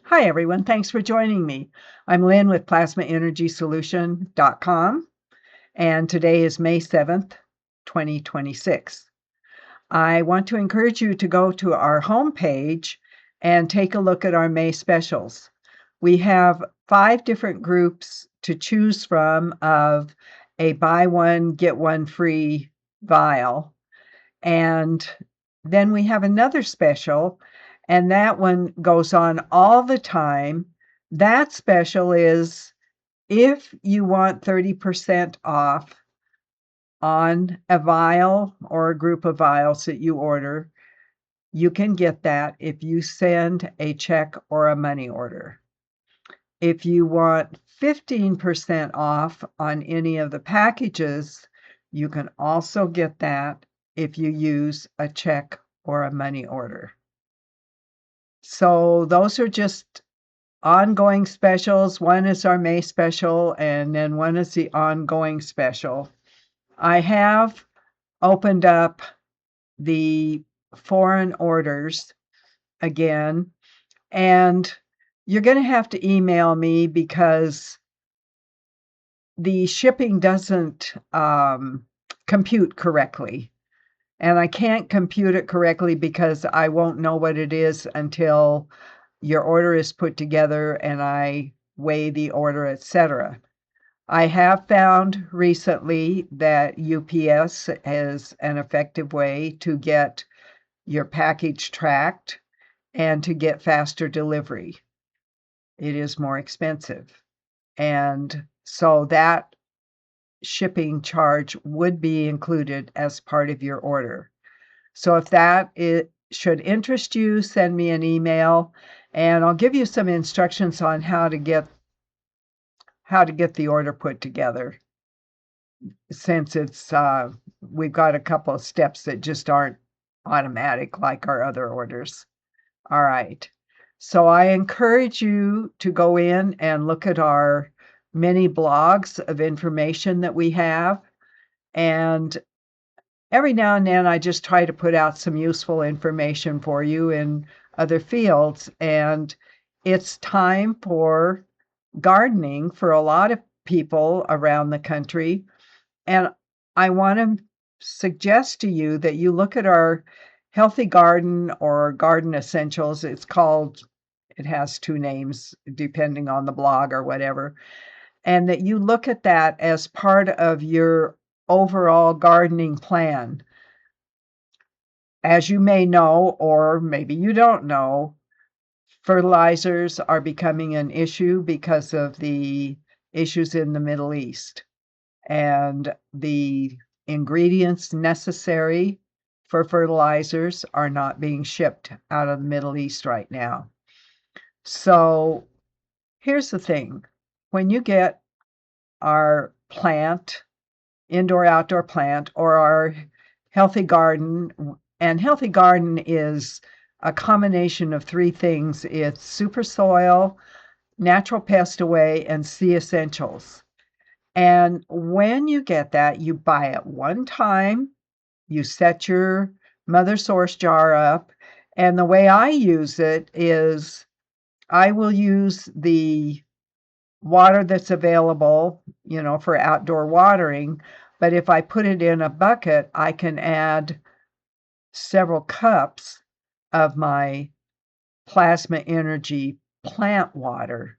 Hi, everyone. Thanks for joining me. I'm Lynn with plasmaenergysolution.com, and today is May 7th, 2026. I want to encourage you to go to our homepage and take a look at our May specials. We have 5 different groups to choose from of a buy one, get one free vial. And then we have another special, and that one goes on all the time. That special is if you want 30% off on a vial or a group of vials that you order, you can get that if you send a check or a money order. If you want 15% off on any of the packages, you can also get that if you use a check or a money order. So those are just ongoing specials. One is our May special, and then one is the ongoing special. I have opened up the foreign orders again, and you're going to have to email me because the shipping doesn't compute correctly. And I can't compute it correctly because I won't know what it is until your order is put together and I weigh the order, etc. I have found recently that UPS is an effective way to get your package tracked and to get faster delivery. It is more expensive. And so that shipping charge would be included as part of your order. So if that should interest you, send me an email and I'll give you some instructions on how to get the order put together. Since it's we've got a couple of steps that just aren't automatic like our other orders. All right. So I encourage you to go in and look at our many blogs of information that we have. And every now and then I just try to put out some useful information for you in other fields. And it's time for gardening for a lot of people around the country. And I want to suggest to you that you look at our Healthy Garden or Garden Essentials. It has 2 names depending on the blog or whatever. And that you look at that as part of your overall gardening plan. As you may know, or maybe you don't know, fertilizers are becoming an issue because of the issues in the Middle East. And the ingredients necessary for fertilizers are not being shipped out of the Middle East right now. So here's the thing. When you get our plant, indoor-outdoor plant, or our Healthy Garden, and Healthy Garden is a combination of 3 things. It's super soil, natural pest away, and sea essentials. And when you get that, you buy it one time, you set your Mother Source jar up, and the way I use it is I will use the water that's available, for outdoor watering, but if I put it in a bucket, I can add several cups of my plasma energy plant water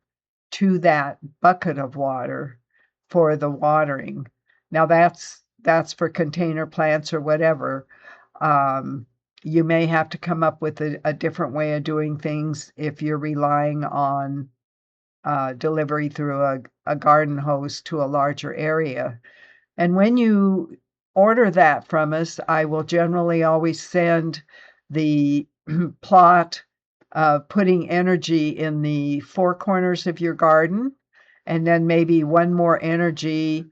to that bucket of water for the watering. Now that's for container plants or whatever. You may have to come up with a different way of doing things if you're relying on delivery through a garden hose to a larger area. And when you order that from us, I will generally always send the plot of putting energy in the 4 corners of your garden, and then maybe one more energy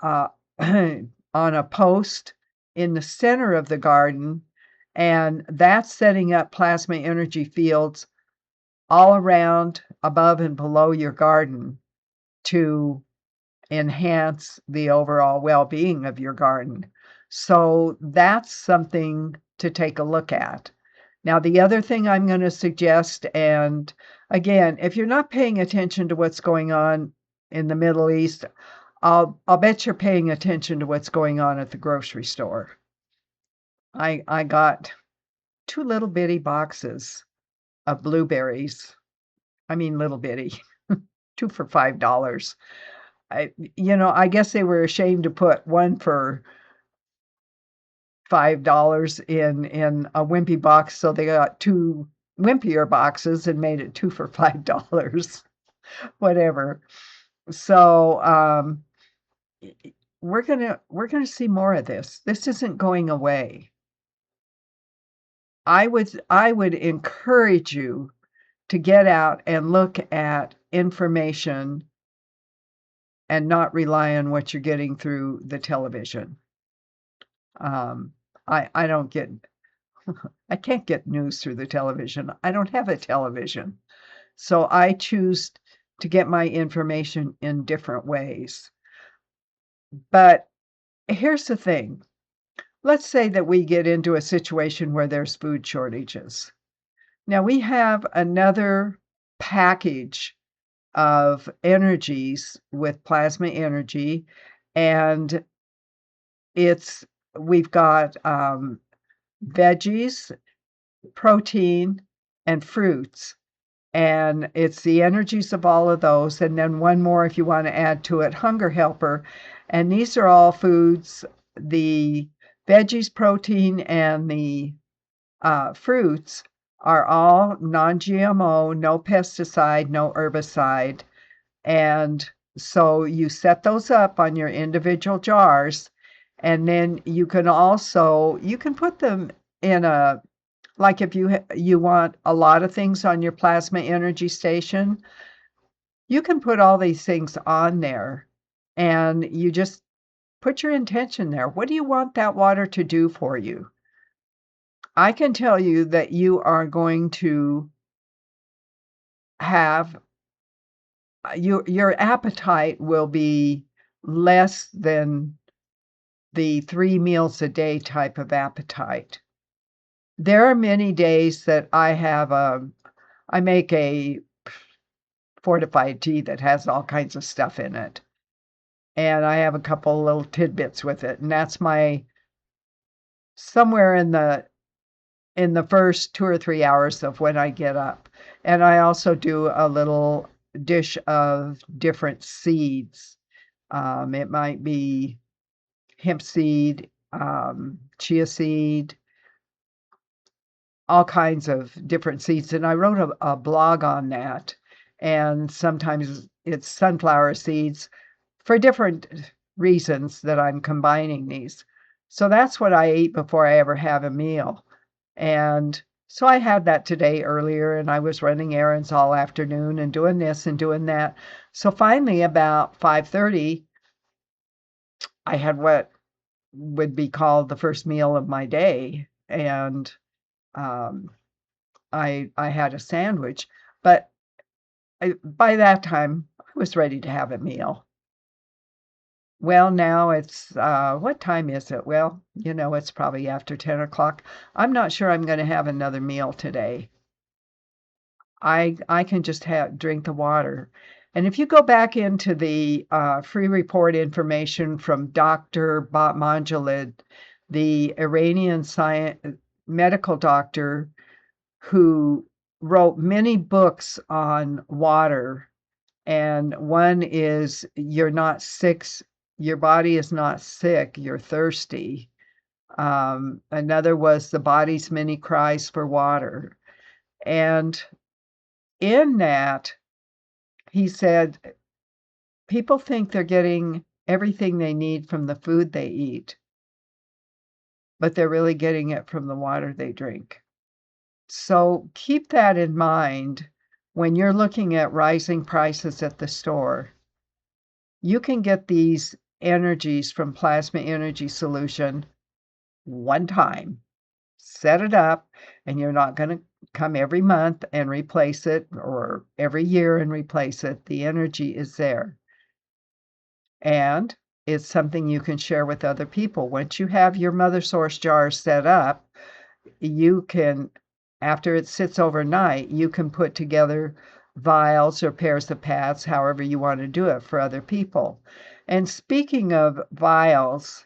on a post in the center of the garden, and that's setting up plasma energy fields all around, above and below your garden to enhance the overall well-being of your garden. So that's something to take a look at. Now, the other thing I'm going to suggest, and Again, if you're not paying attention to what's going on in the Middle East, I'll bet you're paying attention to what's going on at the grocery store. I got 2 little bitty boxes of blueberries. I mean, little bitty, 2 for $5. I guess they were ashamed to put 1 for $5 in a wimpy box, so they got 2 wimpier boxes and made it 2 for $5. Whatever. So, we're gonna see more of this. This isn't going away. I would encourage you to get out and look at information and not rely on what you're getting through the television. I don't get I can't get news through the television. I don't have a television. So I choose to get my information in different ways. But here's the thing. Let's say that we get into a situation where there's food shortages. Now we have another package of energies with plasma energy, and we've got veggies, protein, and fruits. And it's the energies of all of those, and then one more if you want to add to it, hunger helper. And these are all foods, the veggies, protein, and the fruits are all non-GMO, no pesticide, no herbicide. And so you set those up on your individual jars, and then you can put them in like if you want a lot of things on your plasma energy station, you can put all these things on there, and you just put your intention there. What do you want that water to do for you? I can tell you that you are going to have your appetite will be less than the 3 meals a day type of appetite. There are many days that I make a fortified tea that has all kinds of stuff in it, and I have a couple little tidbits with it, and that's my somewhere in the first 2 or 3 hours of when I get up. And I also do a little dish of different seeds. It might be hemp seed, chia seed, all kinds of different seeds. And I wrote a blog on that. And sometimes it's sunflower seeds for different reasons that I'm combining these. So that's what I eat before I ever have a meal. And so I had that today earlier, and I was running errands all afternoon and doing this and doing that. So finally, about 5:30, I had what would be called the first meal of my day, and um, I had a sandwich. But by that time, I was ready to have a meal. Well, now it's what time is it? Well, it's probably after 10 o'clock. I'm not sure I'm going to have another meal today. I can just drink the water. And if you go back into the free report information from Dr. Batmanjalid, the Iranian medical doctor who wrote many books on water, and one is You're Not Sick, Your Body Is Not Sick, You're Thirsty. Another was The Body's Many Cries for Water. And in that, he said, people think they're getting everything they need from the food they eat, but they're really getting it from the water they drink. So keep that in mind when you're looking at rising prices at the store. You can get these energies from Plasma Energy Solution one time. Set it up, and you're not going to come every month and replace it or every year and replace it. The energy is there. And it's something you can share with other people. Once you have your Mother Source jar set up, you can, after it sits overnight, you can put together vials or pairs of pads, however you want to do it for other people. And speaking of vials,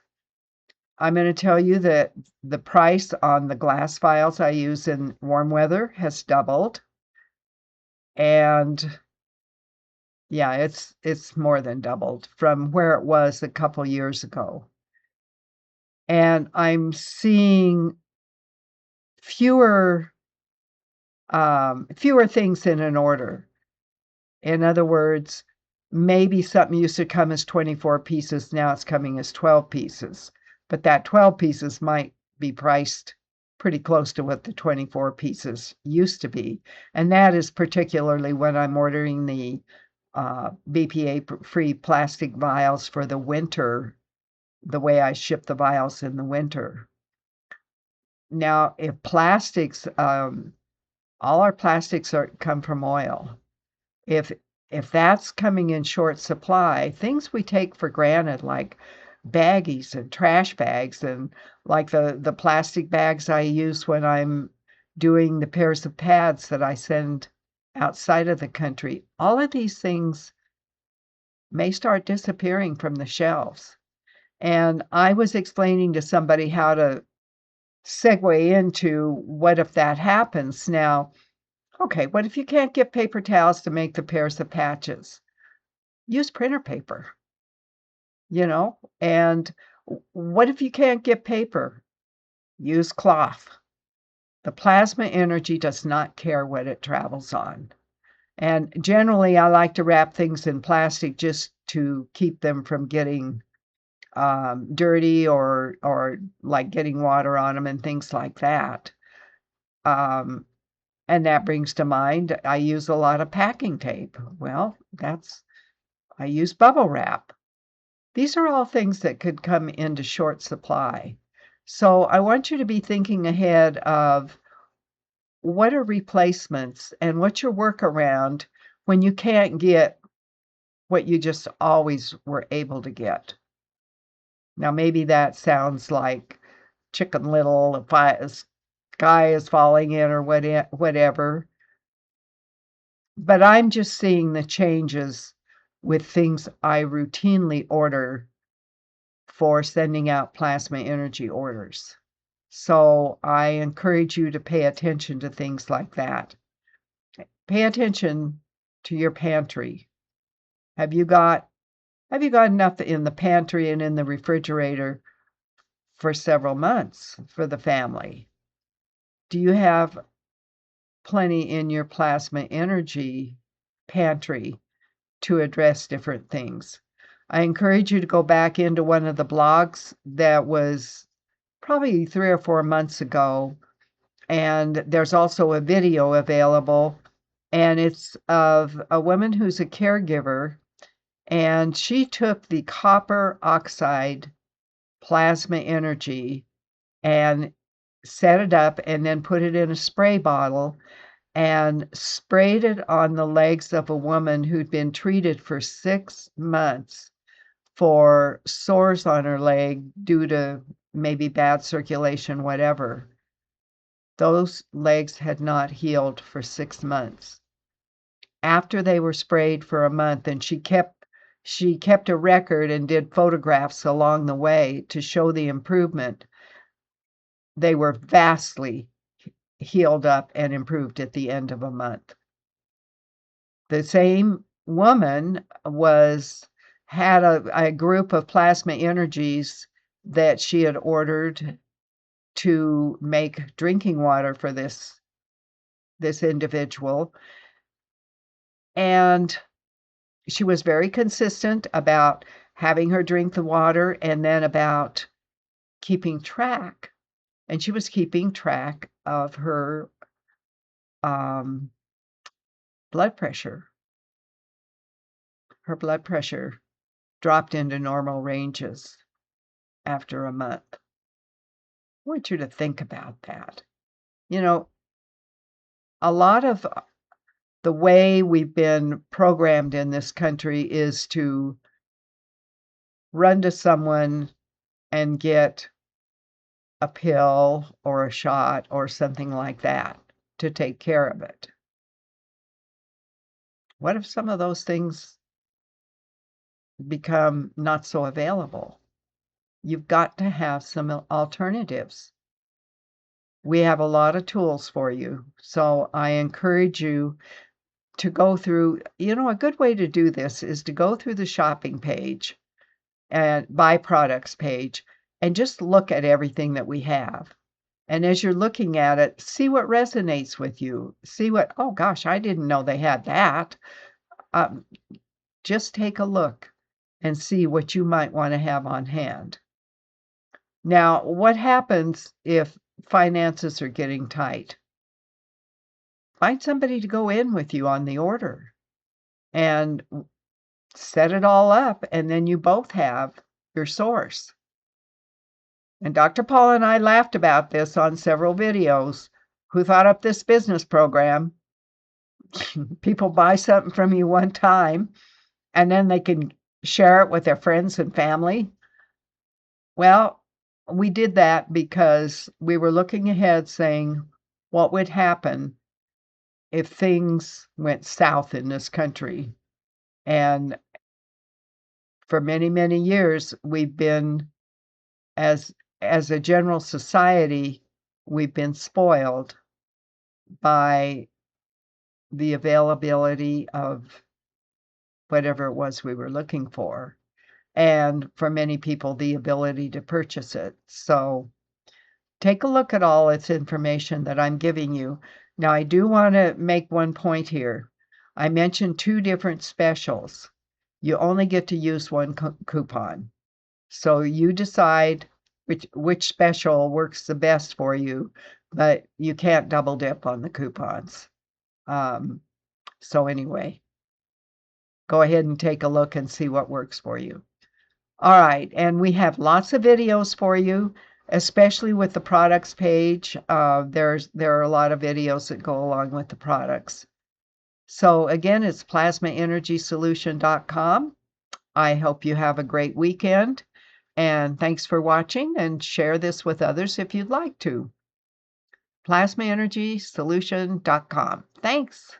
I'm going to tell you that the price on the glass vials I use in warm weather has doubled. And yeah, it's more than doubled from where it was a couple years ago. And I'm seeing fewer fewer things in an order. In other words, maybe something used to come as 24 pieces, now it's coming as 12 pieces. But that 12 pieces might be priced pretty close to what the 24 pieces used to be. And that is particularly when I'm ordering the BPA-free plastic vials for the winter, the way I ship the vials in the winter. Now, if plastics, all our plastics come from oil. If that's coming in short supply, things we take for granted, like baggies and trash bags, and like the plastic bags I use when I'm doing the pairs of pads that I send outside of the country, all of these things may start disappearing from the shelves. And I was explaining to somebody how to segue into what if that happens. Now, okay, what if you can't get paper towels to make the pairs of patches? Use printer paper, you know? And what if you can't get paper? Use cloth. The plasma energy does not care what it travels on. And generally, I like to wrap things in plastic just to keep them from getting dirty or like getting water on them and things like that. And that brings to mind, I use a lot of packing tape. Well, I use bubble wrap. These are all things that could come into short supply. So I want you to be thinking ahead of what are replacements and what's your workaround when you can't get what you just always were able to get. Now, maybe that sounds like Chicken Little, if a sky is falling in or whatever. But I'm just seeing the changes with things I routinely order for sending out plasma energy orders. So I encourage you to pay attention to things like that. Pay attention to your pantry. Have you got enough in the pantry and in the refrigerator for several months for the family? Do you have plenty in your plasma energy pantry to address different things? I encourage you to go back into one of the blogs that was probably 3 or 4 months ago, and there's also a video available, and it's of a woman who's a caregiver, and she took the copper oxide plasma energy and set it up and then put it in a spray bottle and sprayed it on the legs of a woman who'd been treated for 6 months for sores on her leg due to maybe bad circulation, whatever. Those legs had not healed for 6 months. After they were sprayed for a month, and she kept a record and did photographs along the way to show the improvement. They were vastly healed up and improved at the end of a month. The same woman had a group of plasma energies that she had ordered to make drinking water for this individual, and she was very consistent about having her drink the water and then about keeping track. And she was keeping track of her blood pressure. Her blood pressure dropped into normal ranges after a month. I want you to think about that. You know, a lot of the way we've been programmed in this country is to run to someone and get a pill or a shot or something like that to take care of it. What if some of those things become not so available? You've got to have some alternatives. We have a lot of tools for you, so I encourage you to go through. A good way to do this is to go through the shopping page and buy products page and just look at everything that we have. And as you're looking at it, see what resonates with you. See what, oh gosh, I didn't know they had that. Um, just take a look and see what you might want to have on hand. Now, what happens if finances are getting tight? Find somebody to go in with you on the order and set it all up, and then you both have your source. And Dr. Paul and I laughed about this on several videos. Who thought up this business program? People buy something from you one time, and then they can share it with their friends and family. Well, we did that because we were looking ahead saying, what would happen if things went south in this country? And for many, many years, we've been, as a general society, we've been spoiled by the availability of whatever it was we were looking for, and for many people, the ability to purchase it. So take a look at all this information that I'm giving you. Now, I do want to make one point here. I mentioned 2 different specials. You only get to use one coupon. So you decide which special works the best for you, but you can't double dip on the coupons. So anyway, go ahead and take a look and see what works for you. All right, and we have lots of videos for you, especially with the products page. There are a lot of videos that go along with the products. So again, it's plasmaenergysolution.com. I hope you have a great weekend, and thanks for watching, and share this with others if you'd like to. plasmaenergysolution.com. Thanks.